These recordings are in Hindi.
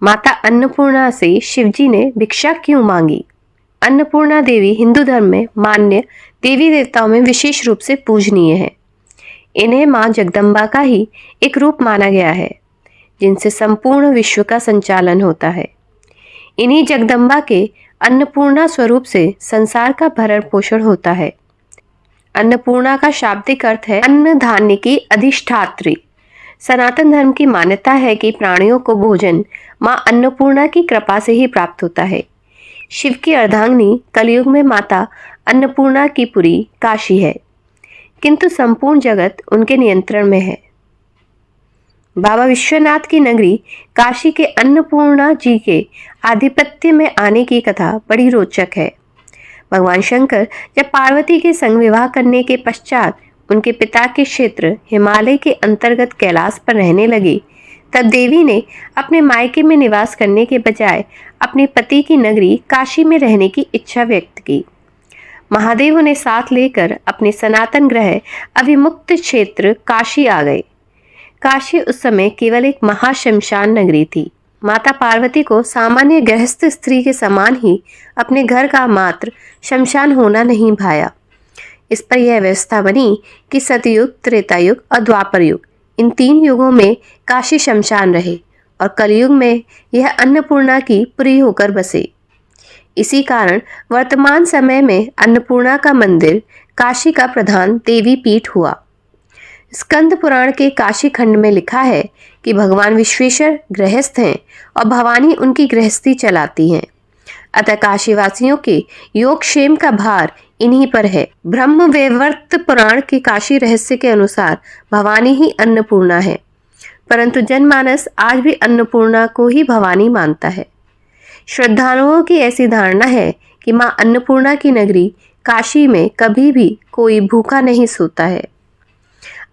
माता अन्नपूर्णा से शिवजी ने भिक्षा क्यों मांगी? अन्नपूर्णा देवी हिंदू धर्म में मान्य देवी देवताओं में विशेष रूप से पूजनीय है। इन्हें मां जगदम्बा का ही एक रूप माना गया है, जिनसे संपूर्ण विश्व का संचालन होता है। इन्हीं जगदम्बा के अन्नपूर्णा स्वरूप से संसार का भरण पोषण होता है। अन्नपूर्णा का शाब्दिक अर्थ है अन्न धान्य की अधिष्ठात्री। सनातन धर्म की मान्यता है कि प्राणियों को भोजन मां अन्नपूर्णा की कृपा से ही प्राप्त होता है। शिव की अर्धांगिनी कलयुग में माता अन्नपूर्णा की पुरी काशी है, किंतु संपूर्ण जगत उनके नियंत्रण में है। बाबा विश्वनाथ की नगरी काशी के अन्नपूर्णा जी के आधिपत्य में आने की कथा बड़ी रोचक है। भगवान शंकर जब पार्वती के संग विवाह करने के पश्चात उनके पिता के क्षेत्र हिमालय के अंतर्गत कैलाश पर रहने लगे, तब देवी ने अपने मायके में निवास करने के बजाय अपने पति की नगरी काशी में रहने की इच्छा व्यक्त की। महादेव उन्हें साथ लेकर अपने सनातन ग्रह अभिमुक्त क्षेत्र काशी आ गए। काशी उस समय केवल एक महाशमशान नगरी थी। माता पार्वती को सामान्य गृहस्थ स्त्री के समान ही अपने घर का मात्र शमशान होना नहीं भाया। इस पर यह व्यवस्था बनी कि सतयुग, त्रेतायुग और द्वापर युग, इन 3 युगों में काशी शमशान रहे और कलयुग में यह अन्नपूर्णा की पुरी होकर बसे। इसी कारण वर्तमान समय में अन्नपूर्णा का मंदिर काशी का प्रधान देवी पीठ हुआ। स्कंद पुराण के काशी खंड में लिखा है कि भगवान विश्वेश्वर गृहस्थ हैं और भवानी उनकी गृहस्थी चलाती हैं। अतः काशीवासियों के योगक्षेम का भार इन्हीं पर है। ब्रह्म वैवर्त पुराण के काशी रहस्य के अनुसार भवानी ही अन्नपूर्णा है, परंतु जनमानस आज भी अन्नपूर्णा को ही भवानी मानता है। श्रद्धालुओं की ऐसी धारणा है कि मां अन्नपूर्णा की नगरी काशी में कभी भी कोई भूखा नहीं सोता है।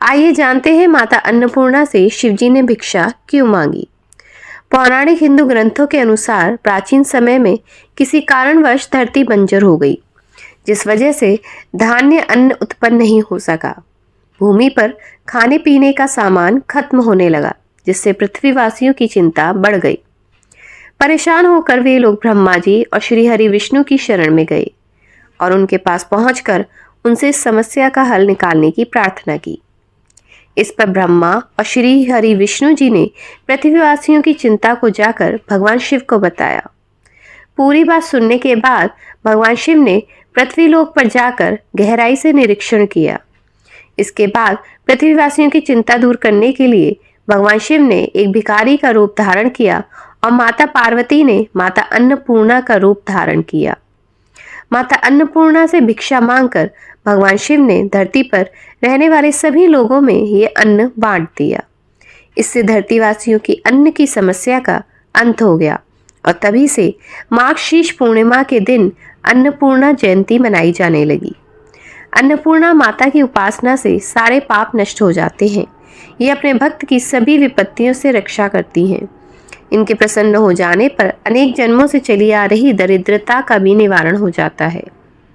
आइए जानते हैं माता अन्नपूर्णा से शिवजी ने भिक्षा क्यों मांगी। पौराणिक हिंदू ग्रंथों के अनुसार प्राचीन समय में किसी कारणवश धरती बंजर हो गई, जिस वजह से धान्य अन्न उत्पन्न नहीं हो सका। भूमि पर खाने पीने का सामान खत्म होने लगा, जिससे पृथ्वीवासियों की चिंता बढ़ गई। परेशान होकर वे लोग ब्रह्मा जी और श्री हरि विष्णु की शरण में गए और उनके पास पहुंचकर उनसे इस समस्या का हल निकालने की प्रार्थना की। इस पर ब्रह्मा और श्री हरि विष्णु जी ने पृथ्वीवासियों की चिंता को जाकर भगवान शिव को बताया। पूरी बात सुनने के बाद भगवान शिव ने पृथ्वीलोक पर जाकर गहराई से निरीक्षण किया। इसके बाद पृथ्वीवासियों की चिंता दूर करने के लिए भगवान शिव ने एक भिखारी का रूप धारण किया और माता पार्वती ने माता अन्नपूर्णा का रूप धारण किया। माता अन्नपूर्णा से भिक्षा मांगकर भगवान शिव ने धरती पर रहने वाले सभी लोगों में ये अन्न बांट दिया। इससे धरतीवासियों की अन्न की समस्या का अंत हो गया और तभी से माघ शीर्ष पूर्णिमा के दिन अन्नपूर्णा जयंती मनाई जाने लगी। अन्नपूर्णा माता की उपासना से सारे पाप नष्ट हो जाते हैं। ये अपने भक्त की सभी विपत्तियों से रक्षा करती हैं। इनके प्रसन्न हो जाने पर अनेक जन्मों से चली आ रही दरिद्रता का भी निवारण हो जाता है।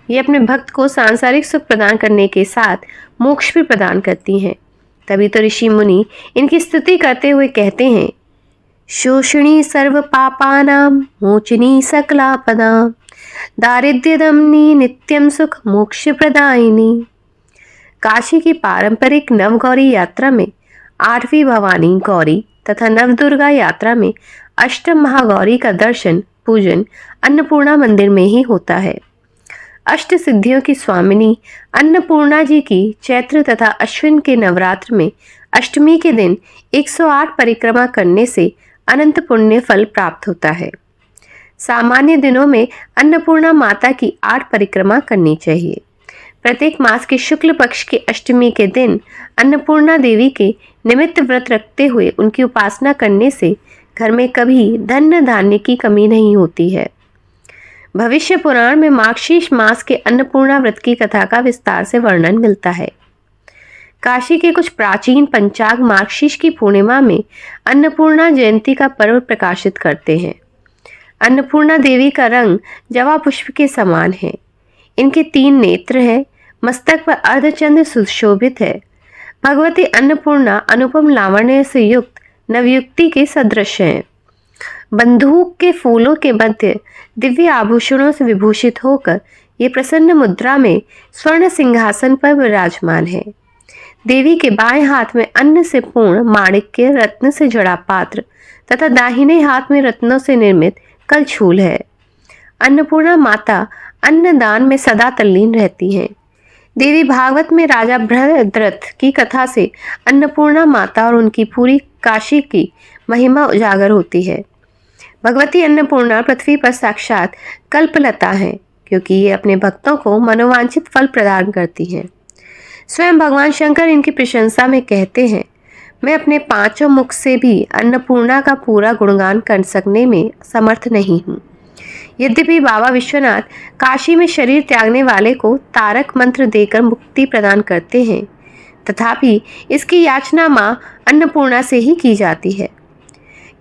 ये अपने भक्त को सांसारिक सुख प्रदान करने के साथ मोक्ष भी प्रदान करती हैं। तभी तो ऋषि मुनि इनकी स्तुति करते हुए कहते हैं, शोषणी सर्व पापानां मोचनी सकलापदां दारिद्र्यदमनी नित्यम सुख मोक्ष प्रदायिनी। काशी की पारंपरिक नवगौरी यात्रा में 8वीं भवानी गौरी तथा नवदुर्गा यात्रा में अष्टम महागौरी का दर्शन पूजन अन्नपूर्णा मंदिर में ही होता है। अष्ट सिद्धियों की स्वामिनी अन्नपूर्णा जी की चैत्र तथा अश्विन के नवरात्र में अष्टमी के दिन 108 परिक्रमा करने से अनंत पुण्य फल प्राप्त होता है। सामान्य दिनों में अन्नपूर्णा माता की 8 परिक्रमा करनी चाहिए। प्रत्येक मास के शुक्ल पक्ष के अष्टमी के दिन अन्नपूर्णा देवी के निमित्त व्रत रखते हुए उनकी उपासना करने से घर में कभी धन धान्य की कमी नहीं होती है। भविष्य पुराण में मार्गशीर्ष मास के अन्नपूर्णा व्रत की कथा का विस्तार से वर्णन मिलता है। काशी के कुछ प्राचीन पंचांग मार्गशीर्ष की पूर्णिमा में अन्नपूर्णा जयंती का पर्व प्रकाशित करते हैं। अन्नपूर्णा देवी का रंग जवा पुष्प के समान है। इनके 3 नेत्र हैं। मस्तक पर अर्धचंद्र सुशोभित है। भगवती अन्नपूर्णा अनुपम लावण्य से युक्त नवयुक्ति के सदृश हैं। बंदूक के फूलों के मध्य दिव्य आभूषणों से विभूषित होकर ये प्रसन्न मुद्रा में स्वर्ण सिंहासन पर विराजमान है। देवी के बाएं हाथ में अन्न से पूर्ण माणिक्य रत्न से जड़ा पात्र तथा दाहिने हाथ में रत्नों से निर्मित कलछूल है। अन्नपूर्णा माता अन्नदान में सदा तल्लीन रहती हैं। देवी भागवत में राजा बृहद्रथ की कथा से अन्नपूर्णा माता और उनकी पूरी काशी की महिमा उजागर होती है। भगवती अन्नपूर्णा पृथ्वी पर साक्षात कल्पलता हैं, क्योंकि ये अपने भक्तों को मनोवांछित फल प्रदान करती हैं। स्वयं भगवान शंकर इनकी प्रशंसा में कहते हैं, मैं अपने पांचों मुख से भी अन्नपूर्णा का पूरा गुणगान कर सकने में समर्थ नहीं हूँ। यद्यपि बाबा विश्वनाथ काशी में शरीर त्यागने वाले को तारक मंत्र देकर मुक्ति प्रदान करते हैं, तथापि इसकी याचना माँ अन्नपूर्णा से ही की जाती है।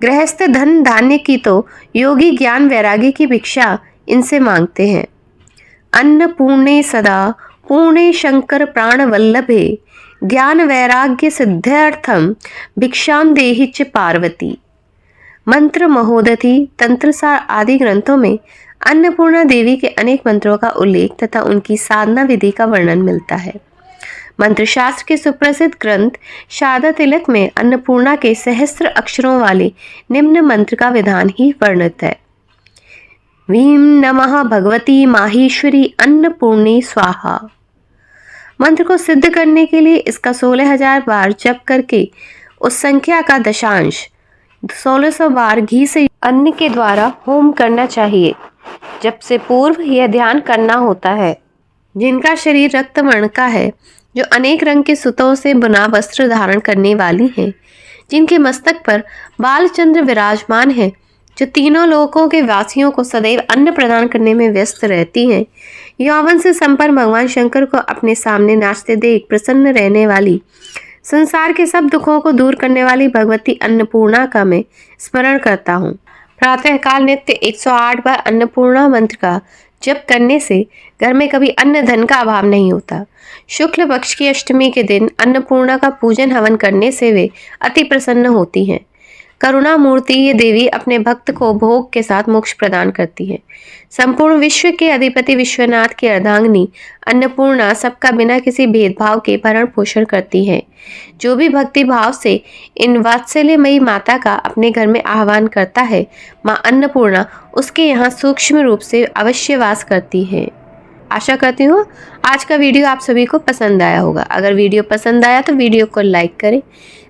गृहस्थ धन धान्य की तो योगी ज्ञान वैराग्य की भिक्षा इनसे मांगते हैं। अन्नपूर्णे सदा पूर्णे शंकर प्राण वल्लभे ज्ञान वैराग्य सिद्ध्यर्थम भिक्षाम देहि च पार्वती। मंत्र महोदधि तंत्रसार आदि ग्रंथों में अन्नपूर्णा देवी के अनेक मंत्रों का उल्लेख तथा उनकी साधना विधि का वर्णन मिलता है। मंत्र शास्त्र के सुप्रसिद्ध ग्रंथ शारदा तिलक में अन्नपूर्णा के सहस्त्र अक्षरों वाले निम्न मंत्र का विधान ही वर्णित है। वीं नमः भगवती माहेश्वरी अन्नपूर्णे स्वाहा। मंत्र को सिद्ध करने के लिए इसका 16,000 बार जप करके उस संख्या का दशांश 1600 बार घी से अन्न के द्वारा होम करना चाहिए। जब से पूर्व यह ध्यान करना होता है, जिनका शरीर रक्त वर्ण का है, जो अनेक रंग के सुतों से बुना वस्त्र धारण करने वाली हैं, जिनके मस्तक पर बालचंद्र विराजमान है, जो तीनों लोकों के वासियों को सदैव अन्न प्रदान करने में व्यस्त रहती हैं, यौवन से संपन्न भगवान शंकर को अपने सामने नाचते देख प्रसन्न रहने वाली, संसार के सब दुखों को दूर करने वाली भगवती अन्नपूर्णा का मैं स्मरण करता हूँ। प्रातःकाल नित्य 108 बार अन्नपूर्णा मंत्र का जप करने से घर में कभी अन्न धन का अभाव नहीं होता। शुक्ल पक्ष की अष्टमी के दिन अन्नपूर्णा का पूजन हवन करने से वे अति प्रसन्न होती हैं। करुणा मूर्ति ये देवी अपने भक्त को भोग के साथ मोक्ष प्रदान करती है। संपूर्ण विश्व के अधिपति विश्वनाथ की अर्धांगिनी अन्नपूर्णा सबका बिना किसी भेदभाव के भरण पोषण करती है। जो भी भक्ति भाव से इन वात्सल्यमयी माता का अपने घर में आह्वान करता है, माँ अन्नपूर्णा उसके यहाँ सूक्ष्म रूप से अवश्य वास करती है। आशा करती हूँ आज का वीडियो आप सभी को पसंद आया होगा। अगर वीडियो पसंद आया तो वीडियो को लाइक करें,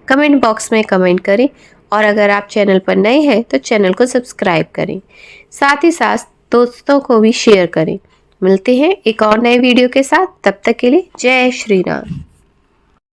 कमेंट बॉक्स में कमेंट करें और अगर आप चैनल पर नए हैं तो चैनल को सब्सक्राइब करें। साथ ही साथ दोस्तों को भी शेयर करें। मिलते हैं एक और नए वीडियो के साथ, तब तक के लिए जय श्री राम।